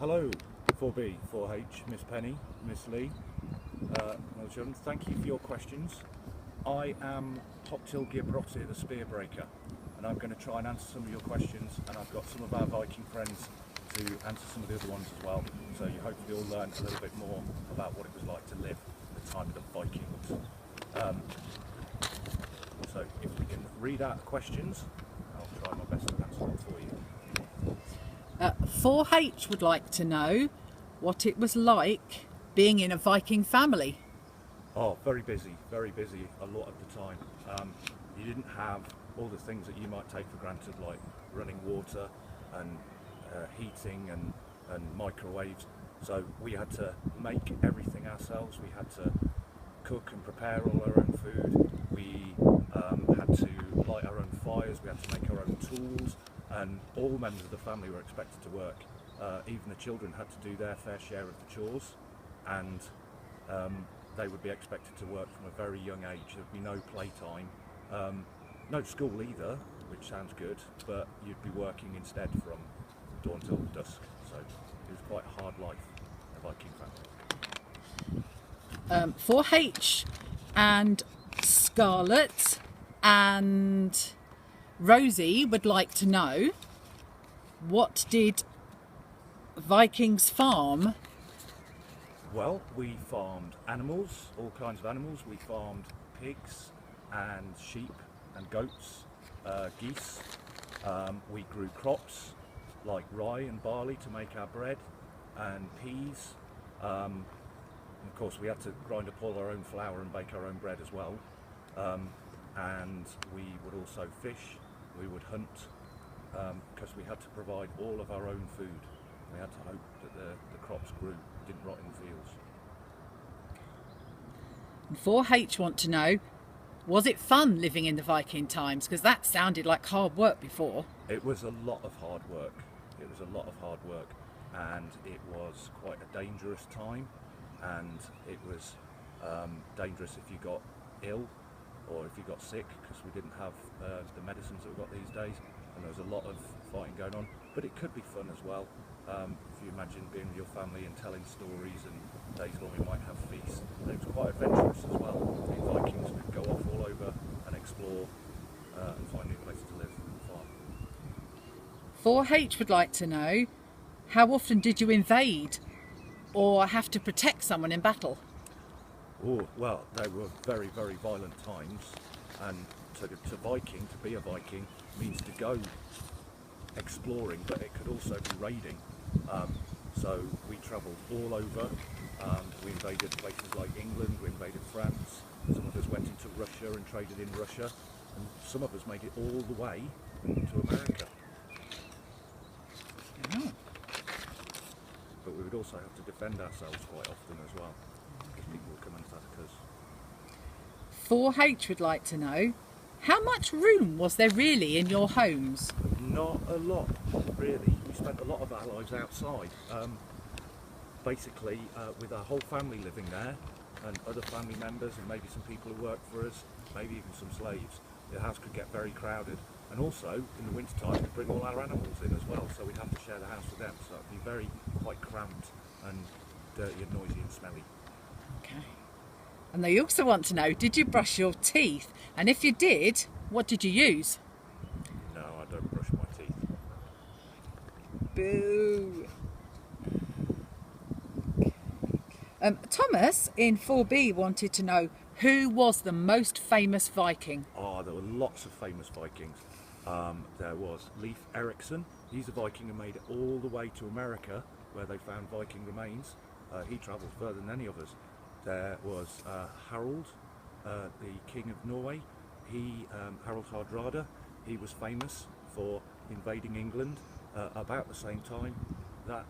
Hello, 4B, 4H, Miss Penny, Miss Lee, my children. Thank you for your questions. I am Hoptil Gibrotti, the spear breaker, and I'm going to try and answer some of your questions, and I've got some of our Viking friends to answer some of the other ones as well, so you hopefully all learn a little bit more about what it was like to live at the time of the Vikings. So if we can read out the questions, I'll try my best to answer them for you. 4H would like to know what it was like being in a Viking family. Oh, very busy a lot of the time. You didn't have all the things that you might take for granted, like running water and heating and microwaves. So we had to make everything ourselves. We had to cook and prepare all our own food. We had to light our own fires. We had to make our own tools, and all members of the family were expected to work. Even the children had to do their fair share of the chores, and they would be expected to work from a very young age. There'd be no playtime, no school either, which sounds good, but you'd be working instead from dawn till dusk. So it was quite a hard life, a Viking family. 4H and Scarlett and Rosie would like to know, what did Vikings farm? Well, we farmed animals, all kinds of animals. We farmed pigs and sheep and goats, geese. We grew crops like rye and barley to make our bread, and peas. And of course, we had to grind up all our own flour and bake our own bread as well. And we would also fish. We would hunt, because we had to provide all of our own food. We had to hope that the crops grew, didn't rot in the fields. And 4H want to know, was it fun living in the Viking times? Because that sounded like hard work before. It was a lot of hard work. It was a lot of hard work, and it was quite a dangerous time, and it was dangerous if you got ill or if you got sick, because we didn't have the medicines that we've got these days, and there was a lot of fighting going on. But it could be fun as well. If you imagine being with your family and telling stories, and days when we might have feasts. And it was quite adventurous as well. The Vikings could go off all over and explore and find new places to live and farm. 4H would like to know, how often did you invade or have to protect someone in battle? Oh, well, they were very, very violent times, and to be a Viking means to go exploring, but it could also be raiding. So we travelled all over. We invaded places like England, we invaded France, some of us went into Russia and traded in Russia, and some of us made it all the way to America. Oh. But we would also have to defend ourselves quite often as well, because people would come and attack us. 4H would like to know, how much room was there really in your homes? Not a lot, really. We spent a lot of our lives outside. Basically, with our whole family living there, and other family members, and maybe some people who worked for us, maybe even some slaves, the house could get very crowded. And also, in the winter time, we'd bring all our animals in as well, so we'd have to share the house with them. So it'd be quite cramped and dirty and noisy and smelly. Okay. And they also want to know, did you brush your teeth? And if you did, what did you use? No, I don't brush my teeth. Boo. Thomas in 4B wanted to know, who was the most famous Viking? Oh, there were lots of famous Vikings. There was Leif Erikson. He's a Viking who made it all the way to America, where they found Viking remains. He travelled further than any of us. There was Harold, the King of Norway. Harold Hardrada, he was famous for invading England about the same time that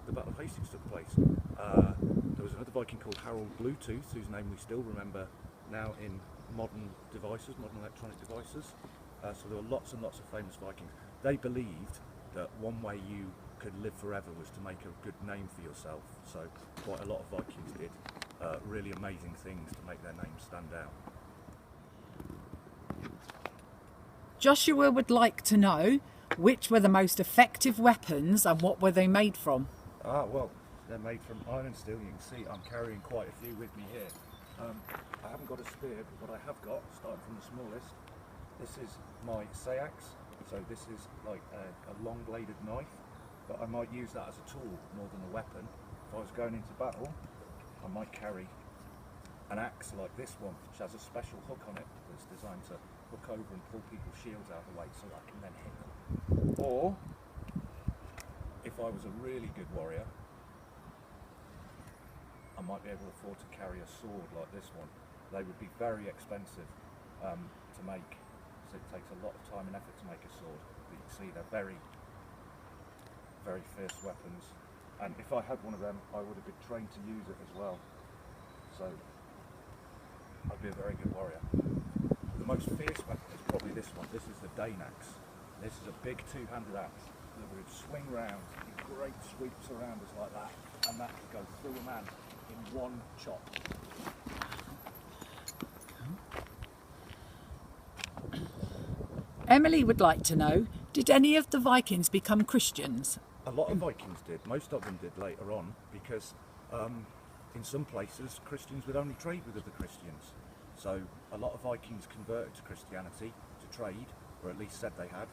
the Battle of Hastings took place. There was another Viking called Harold Bluetooth, whose name we still remember now in modern devices, modern electronic devices. So there were lots and lots of famous Vikings. They believed that one way you could live forever was to make a good name for yourself. So quite a lot of Vikings did really amazing things to make their names stand out. Joshua would like to know, which were the most effective weapons and what were they made from? Well, they're made from iron steel. You can see I'm carrying quite a few with me here. I haven't got a spear, but what I have got, starting from the smallest, this is my seax. So this is like a long-bladed knife, but I might use that as a tool more than a weapon. If I was going into battle, I might carry an axe like this one, which has a special hook on it that's designed to hook over and pull people's shields out of the way so I can then hit them. Or, if I was a really good warrior, I might be able to afford to carry a sword like this one. They would be very expensive to make, so it takes a lot of time and effort to make a sword. But you can see they're very, very fierce weapons. And if I had one of them, I would have been trained to use it as well. So, I'd be a very good warrior. The most fierce weapon is probably this one. This is the Dane axe. This is a big two-handed axe that would swing round in great sweeps around us like that, and that could go through a man in one chop. Emily would like to know, did any of the Vikings become Christians? A lot of Vikings did. Most of them did later on, because in some places Christians would only trade with other Christians. So a lot of Vikings converted to Christianity to trade, or at least said they had.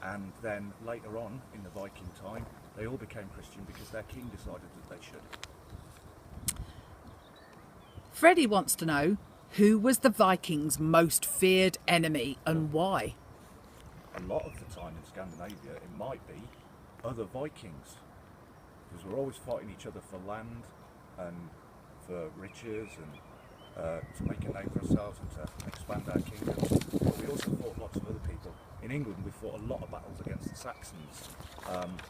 And then later on in the Viking time, they all became Christian because their king decided that they should. Freddie wants to know, who was the Vikings' most feared enemy and why? A lot of the time in Scandinavia, it might be other Vikings, because we're always fighting each other for land and for riches and to make a name for ourselves and to expand our kingdom. But we also fought lots of other people. In England, we fought a lot of battles against the Saxons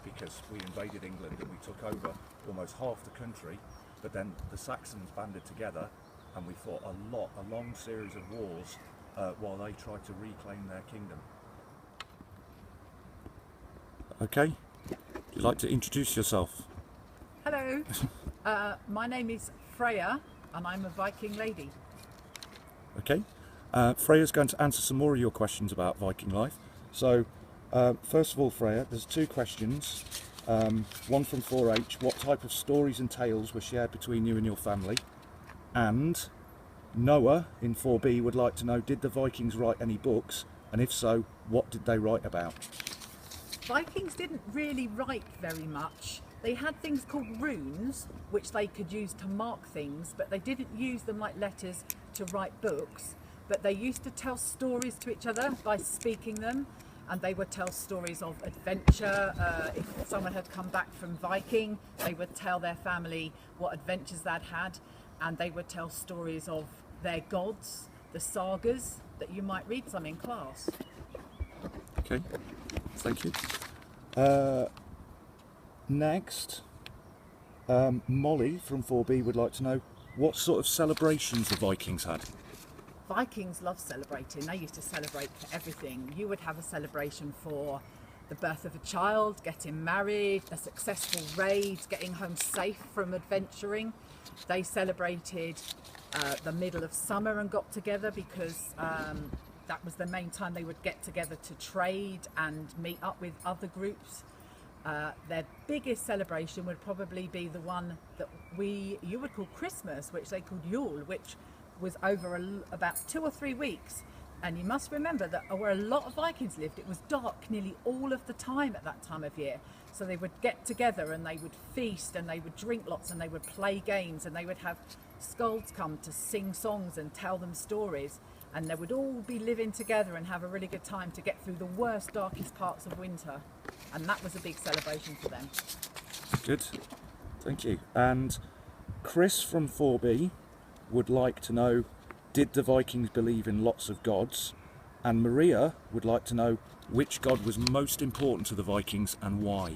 because we invaded England and we took over almost half the country. But then the Saxons banded together and we fought a long series of wars while they tried to reclaim their kingdom. Okay, would you like to introduce yourself? Hello, my name is Freya and I'm a Viking lady. Okay, Freya's going to answer some more of your questions about Viking life. So, first of all, Freya, there's two questions. One from 4H, what type of stories and tales were shared between you and your family? And Noah in 4B would like to know, did the Vikings write any books? And if so, what did they write about? Vikings didn't really write very much. They had things called runes, which they could use to mark things, but they didn't use them like letters to write books. But they used to tell stories to each other by speaking them, and they would tell stories of adventure. If someone had come back from Viking, they would tell their family what adventures they'd had, and they would tell stories of their gods, the sagas, that you might read some in class. Okay, thank you. Next, Molly from 4B would like to know, what sort of celebrations the Vikings had? Vikings love celebrating. They used to celebrate for everything. You would have a celebration for the birth of a child, getting married, a successful raid, getting home safe from adventuring. They celebrated the middle of summer and got together because that was the main time they would get together to trade and meet up with other groups. Their biggest celebration would probably be the one that you would call Christmas, which they called Yule, which was over about 2 or 3 weeks. And you must remember that where a lot of Vikings lived, it was dark nearly all of the time at that time of year. So they would get together and they would feast and they would drink lots and they would play games and they would have skalds come to sing songs and tell them stories. And they would all be living together and have a really good time to get through the worst, darkest parts of winter. And that was a big celebration for them. Good, thank you. And Chris from 4B would like to know, did the Vikings believe in lots of gods? And Maria would like to know, which god was most important to the Vikings and why?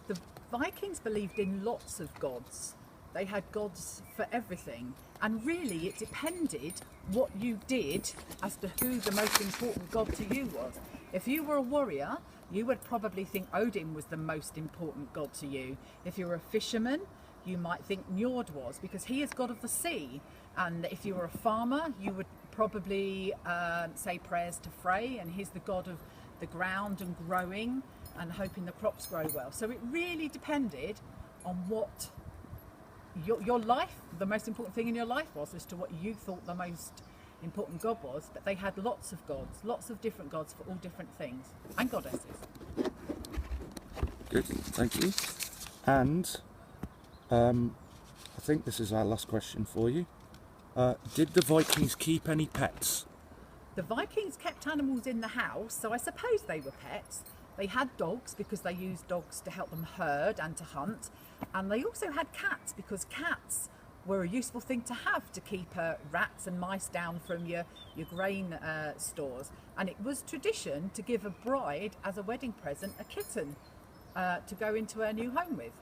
The Vikings believed in lots of gods. They had gods for everything. And really it depended what you did as to who the most important god to you was. If you were a warrior, you would probably think Odin was the most important god to you. If you were a fisherman, you might think Njord was, because he is god of the sea. And if you were a farmer, you would probably say prayers to Frey, and he's the god of the ground and growing. and hoping the crops grow well. So it really depended on what your life, the most important thing in your life was, as to what you thought the most important god was. But they had lots of gods, lots of different gods for all different things, and goddesses. Good, thank you. And I think this is our last question for you. Did the Vikings keep any pets? The Vikings kept animals in the house, so I suppose they were pets. They had dogs because they used dogs to help them herd and to hunt. And they also had cats because cats were a useful thing to have to keep rats and mice down from your grain stores. And it was tradition to give a bride as a wedding present a kitten to go into her new home with.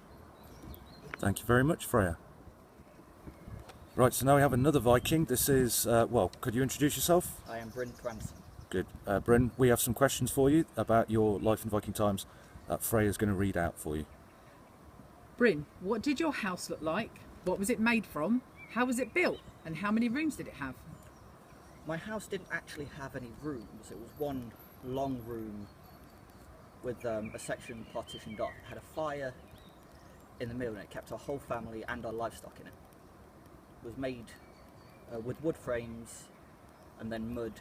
Thank you very much, Freya. Right, so now we have another Viking. This is, well, could you introduce yourself? I am Bryn Cranston. Good. Bryn, we have some questions for you about your life in Viking times that Freya's going to read out for you. Bryn, what did your house look like? What was it made from? How was it built? And how many rooms did it have? My house didn't actually have any rooms. It was one long room with a section partitioned off. It had a fire in the middle and it kept our whole family and our livestock in it. It was made with wood frames and then mud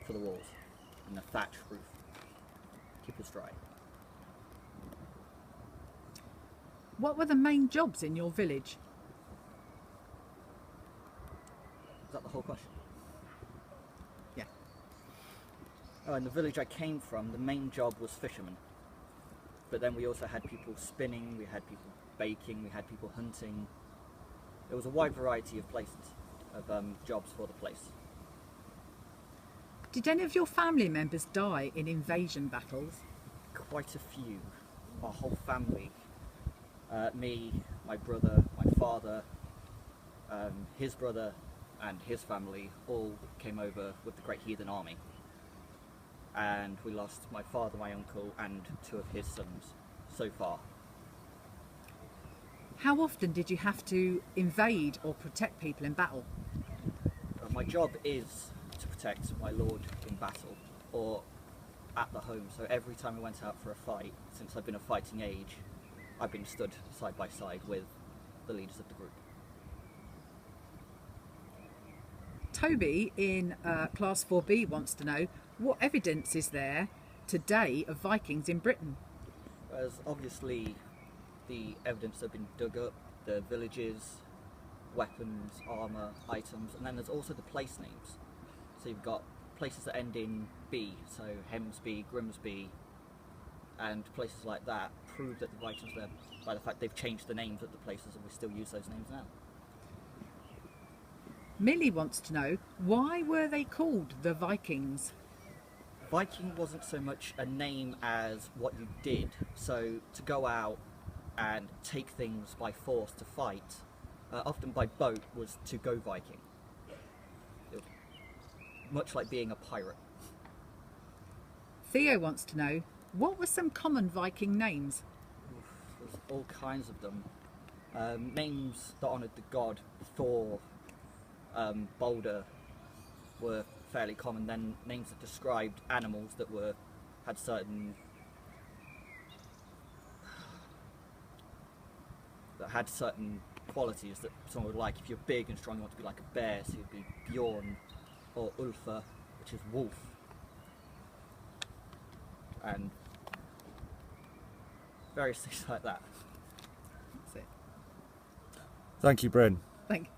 for the walls and a thatch roof. Keep us dry. What were the main jobs in your village? Is that the whole question? Yeah. Oh, in the village I came from, the main job was fishermen. But then we also had people spinning, we had people baking, we had people hunting. There was a wide variety of places, of jobs for the place. Did any of your family members die in invasion battles? Quite a few. Our whole family, me, my brother, my father, his brother and his family all came over with the Great Heathen Army. And we lost my father, my uncle and two of his sons so far. How often did you have to invade or protect people in battle? My job is to protect my lord in battle or at the home, so every time I went out for a fight, since I've been of fighting age, I've been stood side by side with the leaders of the group. Toby in Class 4B wants to know, what evidence is there today of Vikings in Britain? Whereas obviously the evidence have been dug up, the villages, weapons, armour, items, and then there's also the place names. So you've got places that end in B, so Hemsby, Grimsby, and places like that prove that the Vikings were there by the fact they've changed the names of the places and we still use those names now. Millie wants to know, why were they called the Vikings? Viking wasn't so much a name as what you did, so to go out and take things by force to fight, often by boat, was to go Viking. It was much like being a pirate. Theo wants to know, what were some common Viking names? There's all kinds of them. Names that honoured the god, Thor, Balder, were fairly common. Then names that described animals that had certain qualities that someone would like. If you're big and strong, you want to be like a bear, so you'd be Bjorn, or Ulfa, which is wolf, and various things like that. That's it. Thank you, Bryn. Thank you.